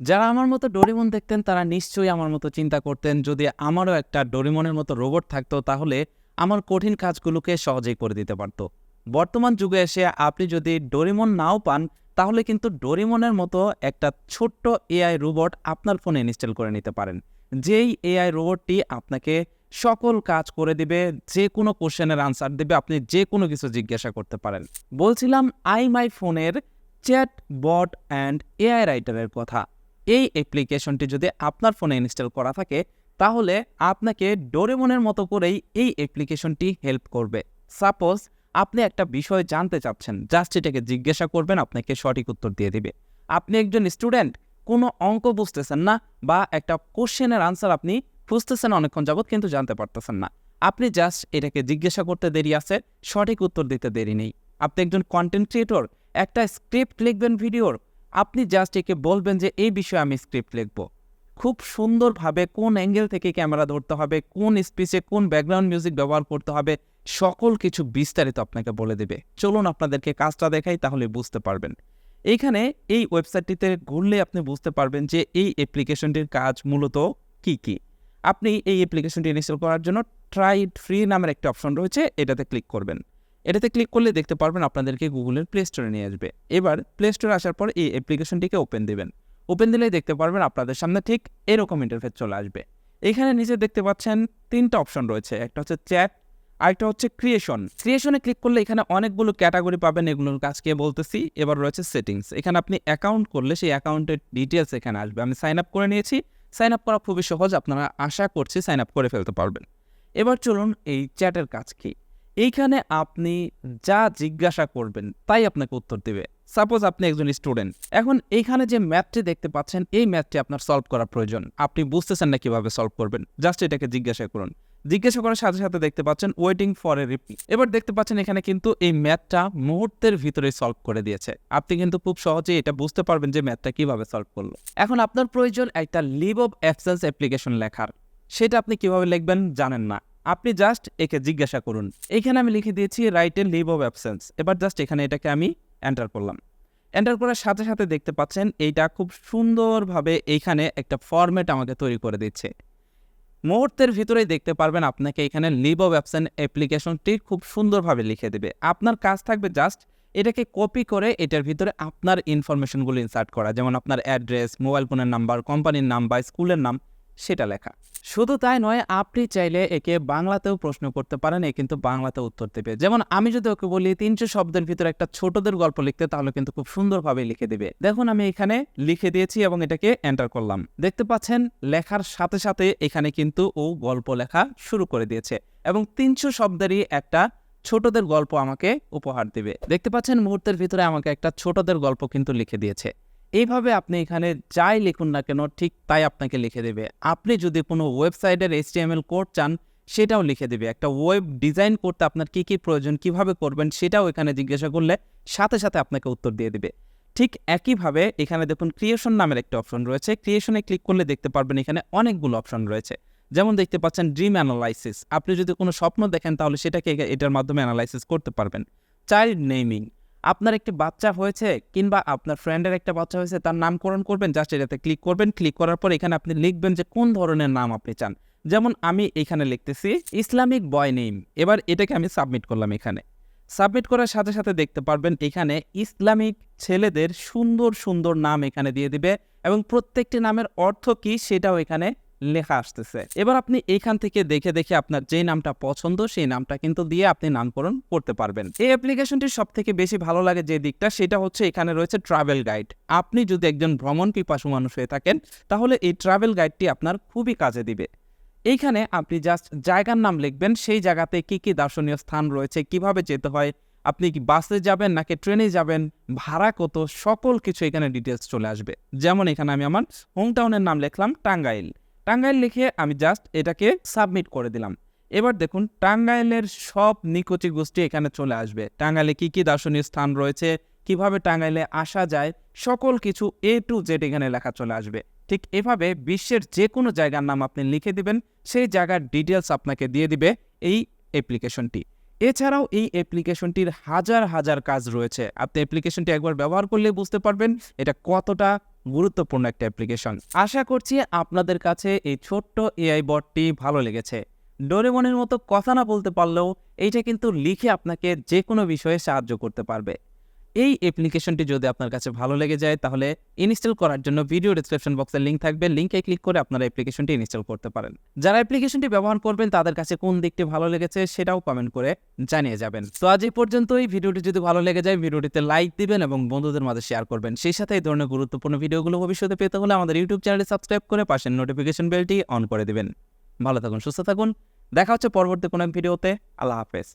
যারা আমার মতো ডোরেমন দেখতেন তারা নিশ্চয়ই আমার মতো চিন্তা করতেন, যদি আমারও একটা ডোরেমনের মতো রোবট থাকতো তাহলে আমার কঠিন কাজগুলোকে সহজেই করে দিতে পারতো। বর্তমান যুগে এসে আপনি যদি ডোরেমন নাও পান, তাহলে কিন্তু ডোরেমনের মতো একটা ছোট্ট এআই রোবট আপনার ফোনে ইনস্টল করে নিতে পারেন। যেই এআই রোবটটি আপনাকে সকল কাজ করে দিবে, যে কোনো কোশ্চেনের আনসার দেবে, আপনি যে কোনো কিছু জিজ্ঞাসা করতে পারেন। বলছিলাম মাই ফোনের চ্যাট বট অ্যান্ড এআই রাইটারের কথা। এই অ্যাপ্লিকেশনটি যদি আপনার ফোনে ইনস্টল করা থাকে, তাহলে আপনাকে ডোরেমনের মতো করেই এই অ্যাপ্লিকেশনটি হেল্প করবে। সাপোজ আপনি একটা বিষয় জানতে চাচ্ছেন, জাস্ট এটাকে জিজ্ঞাসা করবেন, আপনাকে সঠিক উত্তর দিয়ে দিবে। আপনি একজন স্টুডেন্ট, কোনো অঙ্ক বুঝতেছেন না বা একটা কোশ্চেনের আনসার আপনি খুঁজতেছেন অনেকক্ষণ যাবত কিন্তু জানতে পারতেছেন না, আপনি জাস্ট এটাকে জিজ্ঞাসা করতে দেরি আছে, সঠিক উত্তর দিতে দেরি নেই। আপনি একজন কন্টেন্ট ক্রিয়েটর, একটা স্ক্রিপ্ট লিখবেন ভিডিওর, আপনি জাস্ট একে বলবেন যে এই বিষয়ে আমি স্ক্রিপ্ট লিখব। খুব সুন্দরভাবে কোন অ্যাঙ্গেল থেকে ক্যামেরা ধরতে হবে, কোন স্পিচে কোন ব্যাকগ্রাউন্ড মিউজিক ব্যবহার করতে হবে, সকল কিছু বিস্তারিত আপনাকে বলে দেবে। চলুন আপনাদেরকে কাজটা দেখাই, তাহলে বুঝতে পারবেন। এইখানে এই ওয়েবসাইটটিতে ঘুরলে আপনি বুঝতে পারবেন যে এই অ্যাপ্লিকেশনটির কাজ মূলত কি কি। আপনি এই অ্যাপ্লিকেশনটি ইনস্টল করার জন্য ট্রাই ইট ফ্রি নামের একটা অপশন রয়েছে, এটাতে ক্লিক করবেন। এটাতে ক্লিক করলে দেখতে পারবেন আপনাদেরকে গুগলের প্লে স্টোরে নিয়ে আসবে। এবার প্লে স্টোরে আসার পর এই অ্যাপ্লিকেশনটিকে ওপেন দেবেন। ওপেন দিলেই দেখতে পারবেন আপনাদের সামনে ঠিক এরকম ইন্টারফেস চলে আসবে। এখানে নিচে দেখতে পাচ্ছেন তিনটা অপশন রয়েছে, একটা হচ্ছে চ্যাট, আরেকটা হচ্ছে ক্রিয়েশনে ক্লিক করলে এখানে অনেকগুলো ক্যাটাগরি পাবেন, এগুলোর কাজকে বলতেছি। এবার রয়েছে সেটিংস, এখানে আপনি অ্যাকাউন্ট করলে সেই অ্যাকাউন্টের ডিটেলস এখানে আসবে। আমি সাইন আপ করে নিয়েছি, সাইন আপ করা খুবই সহজ, আপনারা আশা করছি সাইন আপ করে ফেলতে পারবেন। এবার চলুন এই চ্যাটের কাজ কি। এইখানে আপনি যা জিজ্ঞাসা করবেন তাই আপনাকে উত্তর দেবে। সাপোজ আপনি একজন স্টুডেন্ট, এখন এইখানে যে ম্যাথটি দেখতে পাচ্ছেন এই ম্যাথটি আপনার সলভ করা প্রয়োজন, আপনি বুঝতেছেন না কিভাবে সলভ করবেন, জাস্ট এটাকে জিজ্ঞাসা করুন। জিজ্ঞাসা করার সাথে সাথে দেখতে পাচ্ছেন ওয়েটিং ফর এ রিপ্লাই। এবার দেখতে পাচ্ছেন এখানে কিন্তু এই ম্যাথটা মুহূর্তের ভিতরে সলভ করে দিয়েছে। আপনি কিন্তু খুব সহজেই এটা বুঝতে পারবেন যে ম্যাথটা কিভাবে সলভ করলো। এখন আপনার প্রয়োজন একটা লিভ অফ অ্যাবসেন্স অ্যাপ্লিকেশন লেখার, সেটা আপনি কিভাবে লিখবেন জানেন না, আপনি জাস্ট একে জিজ্ঞাসা করুন। এখানে আমি লিখে দিয়েছি write a leave of absence. এবার জাস্ট এখানে এটাকে আমি এন্টার করলাম। এন্টার করার সাথে সাথে দেখতে পাচ্ছেন এইটা খুব সুন্দরভাবে এইখানে একটা ফরম্যাট আমাকে তৈরি করে দিচ্ছে। মুহূর্তের ভিতরেই দেখতে পারবেন আপনাকে এখানে লিভ অফ অ্যাবসেন্ট অ্যাপ্লিকেশনটি খুব সুন্দরভাবে লিখে দেবে। আপনার কাজ থাকবে জাস্ট এটাকে কপি করে এটার ভিতরে আপনার ইনফরমেশনগুলো ইনসার্ট করা, যেমন আপনার অ্যাড্রেস, মোবাইল ফোনের নাম্বার, কোম্পানির নাম বা স্কুলের নাম, সেটা লেখা। শুধু তাই নয়, আপনি চাইলে একে বাংলাতেও প্রশ্ন করতে পারেন, এ কিন্তু বাংলাতে উত্তর দেবে। যেমন আমি যদি ওকে বলি 300 শব্দের ভিতরে একটা ছোটদের গল্প লিখতে, তাহলে কিন্তু খুব সুন্দরভাবে লিখে দেবে। দেখুন আমি এখানে লিখে দিয়েছি এবং এটাকে এন্টার করলাম। দেখতে পাচ্ছেন লেখার সাথে সাথে এখানে কিন্তু ও গল্প লেখা শুরু করে দিয়েছে এবং 300 শব্দেরই একটা ছোটদের গল্প আমাকে উপহার দিবে। দেখতে পাচ্ছেন মুহূর্তের ভিতরে আমাকে একটা ছোটদের গল্প কিন্তু লিখে দিয়েছে। এইভাবে আপনি এখানে যাই লিখুন না কেন ঠিক তাই আপনাকে লিখে দেবে। আপনি যদি কোনো ওয়েবসাইটের HTML কোড চান, সেটাও লিখে দেবে। একটা ওয়েব ডিজাইন করতে আপনার কী কী প্রয়োজন, কিভাবে করবেন, সেটাও এখানে জিজ্ঞাসা করলে সাথে সাথে আপনাকে উত্তর দিয়ে দিবে। ঠিক একইভাবে এখানে দেখুন ক্রিয়েশন নামের একটা অপশন রয়েছে। ক্রিয়েশনে ক্লিক করলে দেখতে পারবেন এখানে অনেকগুলো অপশন রয়েছে। যেমন দেখতে পাচ্ছেন ড্রিম অ্যানালাইসিস, আপনি যদি কোনো স্বপ্ন দেখেন তাহলে সেটাকে এটার মাধ্যমে অ্যানালাইসিস করতে পারবেন। চাইল্ড নেমিং, আপনার একটি বাচ্চা হয়েছে কিংবা আপনার ফ্রেন্ডের একটা বাচ্চা হয়েছে, তার নামকরণ করবেন, জাস্ট এটাতে ক্লিক করবেন। ক্লিক করার পর এখানে আপনি লিখবেন যে কোন ধরনের নাম আপনি চান। যেমন আমি এখানে লিখতেছি ইসলামিক বয় নেম। এবার এটাকে আমি সাবমিট করলাম। এখানে সাবমিট করার সাথে সাথে দেখতে পারবেন এখানে ইসলামিক ছেলেদের সুন্দর সুন্দর নাম এখানে দিয়ে দিবে এবং প্রত্যেকটি নামের অর্থ কি সেটাও এখানে লেখা আসতেছে। এবার আপনি এইখান থেকে দেখে দেখে আপনার যে নামটা পছন্দ সেই নামটা কিন্তু দিয়ে আপনি নামকরণ করতে পারবেন। এই অ্যাপ্লিকেশনটির সব থেকে বেশি ভালো লাগে যে দিকটা, সেটা হচ্ছে এখানে রয়েছে ট্রাভেল গাইড। আপনি যদি একজন ভ্রমণ পিপাসু মানুষ হয়ে থাকেন, তাহলে এই ট্রাভেল গাইডটি আপনার খুবই কাজে দিবে। এইখানে আপনি জাস্ট জায়গার নাম লিখবেন, সেই জায়গাতে কি কি দর্শনীয় স্থান রয়েছে, কিভাবে যেতে হয়, আপনি কি বাসে যাবেন নাকি ট্রেনে যাবেন, ভাড়া কত, সকল কিছু এখানে ডিটেলস চলে আসবে। যেমন এখানে আমি আমার হোম টাউনের নাম লিখলাম টাঙ্গাইল। টাঙ্গাইল লিখে আমি জাস্ট এটাকে সাবমিট করে দিলাম। এবার দেখুন টাঙ্গাইলের সব নিকুচি গোষ্ঠী এখানে চলে আসবে। টাঙ্গাইলে কি কি দর্শনীয় স্থান রয়েছে, কিভাবে টাঙ্গাইলে আসা যায়, সকল কিছু A to Z এখানে লেখা চলে আসবে। ঠিক এভাবে বিশ্বের যে কোনো জায়গার নাম আপনি লিখে দিবেন, সেই জায়গার ডিটেলস আপনাকে দিয়ে দিবে এই অ্যাপ্লিকেশনটি। এছাড়াও এই অ্যাপ্লিকেশনটির হাজার হাজার কাজ রয়েছে। আপনি অ্যাপ্লিকেশনটি একবার ব্যবহার করলে বুঝতে পারবেন এটা কতটা গুরুত্বপূর্ণ একটা অ্যাপ্লিকেশন। আশা করছি আপনাদের কাছে এই ছোট্ট এআই বটটি ভালো লেগেছে। ডোরেমনের মতো কথা না বলতে পারলেও এইটা কিন্তু লিখে আপনাকে যে কোনো বিষয়ে সাহায্য করতে পারবে। এই অ্যাপ্লিকেশনটি যদি আপনার কাছে ভালো লেগে যায় তাহলে ইনস্টল করার জন্য ভিডিও ডেসক্রিপশন বক্সে লিঙ্ক থাকবে, লিঙ্কে ক্লিক করে আপনারা অ্যাপ্লিকেশনটি ইনস্টল করতে পারেন। যারা অ্যাপ্লিকেশনটি ব্যবহার করবেন তাদের কাছে কোন দিকটি ভালো লেগেছে সেটাও কমেন্ট করে জানিয়ে যাবেন। তো আজ এই পর্যন্তই। ভিডিওটি যদি ভালো লেগে যায় ভিডিওটিতে লাইক দিবেন এবং বন্ধুদের মাঝে শেয়ার করবেন। সেই সাথে এই ধরনের গুরুত্বপূর্ণ ভিডিওগুলো ভবিষ্যতে পেতে হলে আমাদের ইউটিউব চ্যানেলটি সাবস্ক্রাইব করে পাশের নোটিফিকেশন বেলটি অন করে দিবেন। ভালো থাকুন, সুস্থ থাকুন, দেখা হচ্ছে পরবর্তী কোনো ভিডিওতে। আল্লাহ হাফেজ।